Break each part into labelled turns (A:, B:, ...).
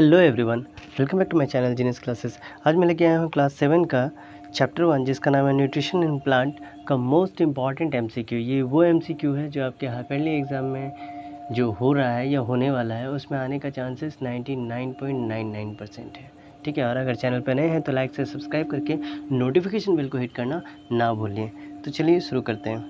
A: Hello everyone, welcome back to my channel genius classes. आज मैं लेके आया हूँ क्लास 7 का चैप्टर 1 जिसका नाम है न्यूट्रिशन इन प्लांट का मोस्ट इम्पॉर्टेंट एमसीक्यू। ये वो एमसीक्यू है जो आपके हार्डली एग्ज़ाम में जो हो रहा है या होने वाला है उसमें आने का चांसेस 99.99% है। ठीक है, और अगर चैनल पर नए हैं तो लाइक से सब्सक्राइब करके नोटिफिकेशन बेल को हिट करना ना भूलिए। तो चलिए शुरू करते हैं।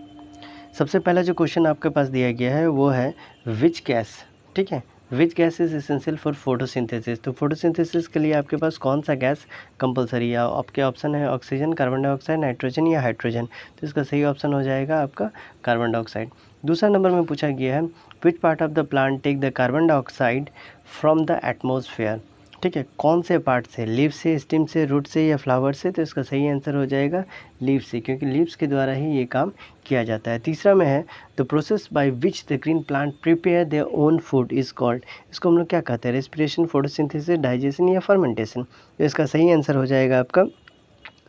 A: सबसे पहला जो क्वेश्चन आपके पास दिया गया है वो है विच गैस। ठीक है, which gas is essential for photosynthesis. तो फोटोसिंथेसिस के लिए आपके पास कौन सा गैस कंपलसरी है? आपके ऑप्शन है ऑक्सीजन, कार्बन डाइऑक्साइड, नाइट्रोजन या हाइड्रोजन। तो इसका सही ऑप्शन हो जाएगा आपका कार्बन डाइऑक्साइड। दूसरा नंबर में पूछा गया है which part of the plant take the carbon dioxide from the atmosphere. ठीक है, कौन से पार्ट से? लीव से, स्टेम से, रूट से या फ्लावर से? तो इसका सही आंसर हो जाएगा लीव से, क्योंकि लीव्स के द्वारा ही ये काम किया जाता है। तीसरा में है the process by which the green plant prepare their own food is called. इसको हम लोग क्या कहते हैं? रेस्पिरेशन, फोटोसिंथेसिस, डाइजेशन या फर्मेंटेशन। तो इसका सही आंसर हो जाएगा आपका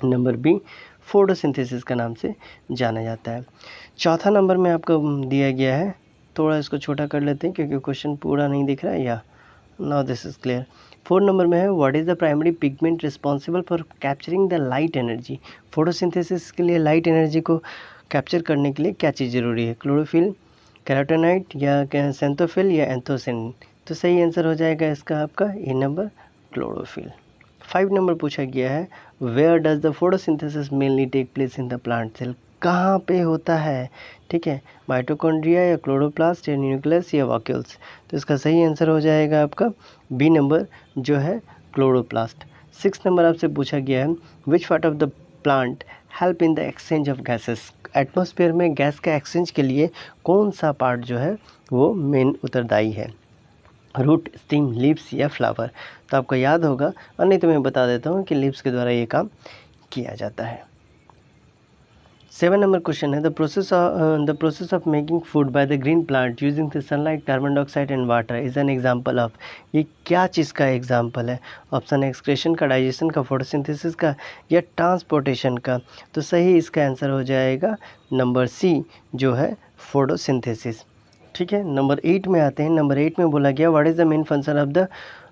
A: नंबर बी, फोटोसिंथेसिस का नाम से जाना जाता है। चौथा नंबर में आपको दिया गया है, थोड़ा इसको छोटा कर लेते हैं क्योंकि क्वेश्चन पूरा नहीं दिख रहा है। या now this is clear. 4 number में है what is the primary pigment responsible for capturing the light energy. Photosynthesis के लिए लाइट एनर्जी को कैप्चर करने के लिए क्या चीज़ ज़रूरी है? क्लोरोफिल, कैरोटेनाइट या सेंथोफिल या एंथोसिन। तो सही आंसर हो जाएगा इसका आपका ए नंबर, क्लोरोफिल। 5 नंबर पूछा गया है where does the photosynthesis mainly take place in the plant cell. कहाँ पे होता है? ठीक है, माइटोकॉन्ड्रिया या क्लोरोप्लास्ट या न्यूक्लियस या वॉक्यूल्स। तो इसका सही आंसर हो जाएगा आपका बी नंबर जो है क्लोरोप्लास्ट। 6 नंबर आपसे पूछा गया है which part of the plant help in the exchange of gases. Atmosphere में गैस का एक्सचेंज के लिए कौन सा पार्ट जो है वो मेन उत्तरदायी है? रूट, स्टीम, लीव्स या फ्लावर। तो आपको याद होगा, और नहीं तो मैं बता देता हूँ कि लीव्स के द्वारा ये काम किया जाता है। 7 नंबर क्वेश्चन है the process of making food by the green plant using the sunlight, carbon dioxide and water is an example of. ये क्या चीज़ का एग्जांपल है? ऑप्शन है एक्सक्रेशन का, डाइजेशन का, फोटोसिंथेसिस का या ट्रांसपोर्टेशन का। तो सही इसका आंसर हो जाएगा नंबर सी जो है फोटोसिंथेसिस। ठीक है, नंबर 8 में आते हैं। नंबर 8 में बोला गया what is the main function of the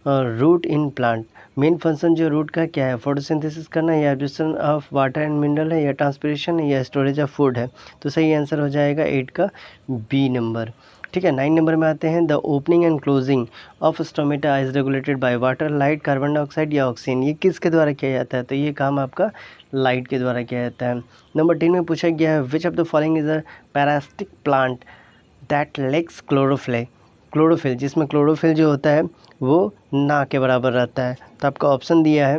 A: root in plant. Main function जो रूट का क्या है? फोटोसिंथेसिस करना या absorption of water and mineral है या ट्रांसपिरेशन है या स्टोरेज ऑफ फूड है। तो सही आंसर हो जाएगा 8 का बी नंबर। ठीक है, 9 नंबर में आते हैं the opening and closing of stomata is regulated by water, light, carbon dioxide या ऑक्सीजन। ये किसके द्वारा किया जाता है? तो ये काम आपका लाइट के द्वारा किया जाता है। नंबर 10 में पूछा गया है which of the following is a parasitic plant that lacks chlorophyll, जिसमें क्लोरोफिल जो होता है वो ना के बराबर रहता है। तो आपका ऑप्शन दिया है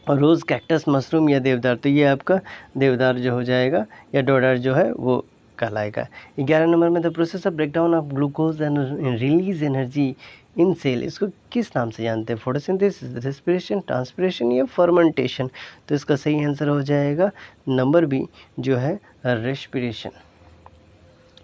A: रोज़, कैक्टस, मशरूम या देवदार। तो ये आपका देवदार जो हो जाएगा या डोडार जो है वो कहलाएगा। 11 नंबर में the process of breakdown of glucose and release energy in cell, इसको किस नाम से जानते हैं? फोटोसिंथेसिस, रेस्पिरेशन, ट्रांसपिरेशन या फर्मेंटेशन। तो इसका सही आंसर हो जाएगा नंबर बी जो है रेस्पिरेशन।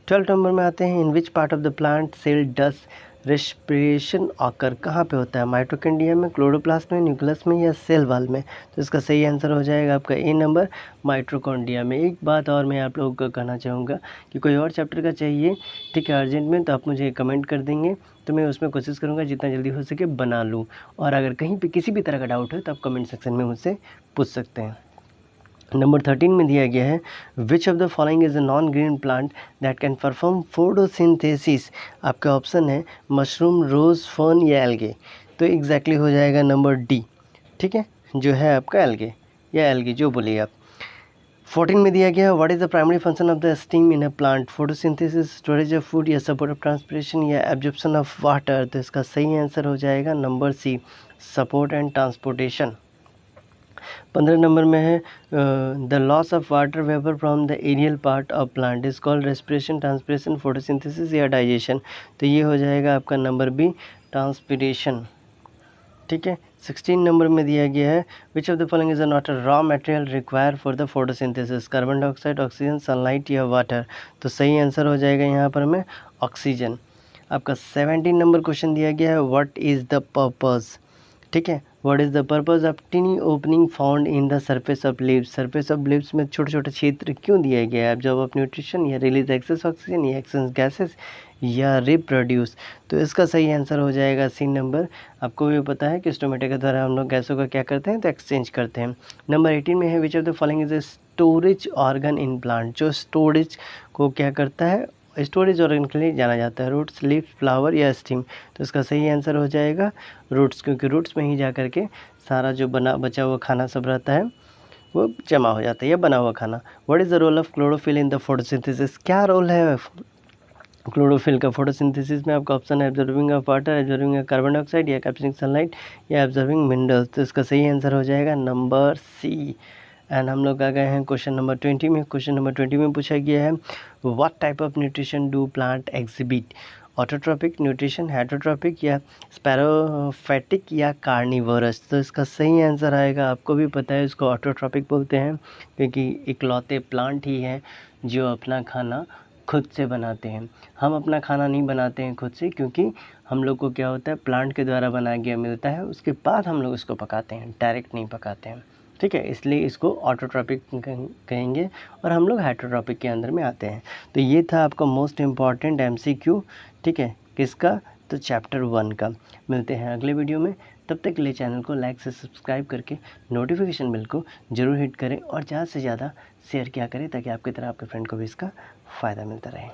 A: 12 नंबर में आते हैं in which part of the plant cell does respiration occur. कहाँ पे होता है? माइटोकॉन्ड्रिया में, क्लोरोप्लास्ट में, न्यूक्लियस में या सेल वॉल में। तो इसका सही आंसर हो जाएगा आपका ए नंबर, माइटोकॉन्ड्रिया में। एक बात और मैं आप लोगों को कहना चाहूँगा कि कोई और चैप्टर का चाहिए, ठीक है, अर्जेंट में, तो आप मुझे कमेंट कर देंगे, तो मैं उसमें कोशिश करूँगा जितना जल्दी हो सके बना लूँ। और अगर कहीं पर किसी भी तरह का डाउट है तो आप कमेंट सेक्शन में मुझसे पूछ सकते हैं। नंबर 13 में दिया गया है which of the following is a non green plant that can perform photosynthesis. आपका ऑप्शन है मशरूम, रोज, फर्न या एल्गे। तो एग्जैक्टली हो जाएगा नंबर डी, ठीक है, जो है आपका एल्गे या एल्गे जो बोलिए आप। 14 में दिया गया है what is the primary function of the stem in a plant. Photosynthesis, storage of food या सपोर्ट ऑफ ट्रांसपिरेशन या एब्जॉर्प्शन ऑफ वाटर। तो इसका सही आंसर हो जाएगा number C, support and transportation. 15 number में है the loss of water vapour from the aerial part of plant is called respiration, transpiration, photosynthesis या डाइजेशन। तो ये हो जाएगा आपका नंबर बी, ट्रांसपिरेशन। ठीक है, 16 नंबर में दिया गया है which of the following is not a raw material require for the photosynthesis. Carbon dioxide, oxygen, sunlight या वाटर। तो सही आंसर हो जाएगा यहाँ पर हमें ऑक्सीजन। आपका 17 नंबर क्वेश्चन दिया गया है व्हाट इज़ द पर्पस। ठीक है, what is the purpose of टिनी opening found in the surface of leaves. Surface of leaves में छोटे छोटे क्षेत्र क्यों दिया गया है? जब ऑफ न्यूट्रिशन या रिलीज एक्सेस ऑक्सीजन या एक्सेस गैसेस या रिप्रोड्यूस। तो इसका सही आंसर हो जाएगा सी नंबर। आपको भी पता है कि स्टोमेटा के द्वारा हम लोग गैसों का क्या करते हैं, तो एक्सचेंज करते हैं। नंबर 18 में है which of the following is a storage organ in plant. जो स्टोरेज को क्या करता है, स्टोरेज ऑर्गन के लिए जाना जाता है, रूट्स, लीफ, फ्लावर या स्टीम। तो इसका सही आंसर हो जाएगा रूट्स, क्योंकि रूट्स में ही जा कर के सारा जो बचा हुआ खाना सब रहता है वो जमा हो जाता है, या बना हुआ खाना। What is the role of chlorophyll in the photosynthesis. क्या रोल है क्लोरोफिल का फोटोसिंथेसिस में? आपका ऑप्शन है absorbing of water, absorbing carbon dioxide या कैप्चरिंग सनलाइट या एब्जॉर्बिंग मिनरल्स। तो इसका सही आंसर हो जाएगा नंबर सी। एंड हम लोग आ गए हैं क्वेश्चन नंबर 20 में। क्वेश्चन नंबर 20 में पूछा गया है what type of nutrition do plant exhibit. Autotrophic nutrition, heterotrophic या स्पैरोफैटिक या कार्निवोरस। तो इसका सही आंसर आएगा, आपको भी पता है, इसको ऑटोट्रॉपिक बोलते हैं, क्योंकि इकलौते प्लांट ही हैं जो अपना खाना खुद से बनाते हैं। हम अपना खाना नहीं बनाते हैं खुद से, क्योंकि हम लोग को क्या होता है, प्लांट के द्वारा बनाया गया मिलता है, उसके बाद हम लोग इसको पकाते हैं, डायरेक्ट नहीं पकाते हैं। ठीक है, इसलिए इसको ऑटोट्रॉपिक कहेंगे और हम लोग हेटरोट्रॉपिक के अंदर में आते हैं। तो ये था आपका मोस्ट इम्पॉर्टेंट MCQ। ठीक है, किसका? तो चैप्टर 1 का। मिलते हैं अगले वीडियो में, तब तक के लिए चैनल को लाइक से सब्सक्राइब करके नोटिफिकेशन बेल को ज़रूर हिट करें और ज़्यादा से ज़्यादा शेयर किया करें, ताकि आपकी तरह आपके फ्रेंड को भी इसका फ़ायदा मिलता रहे।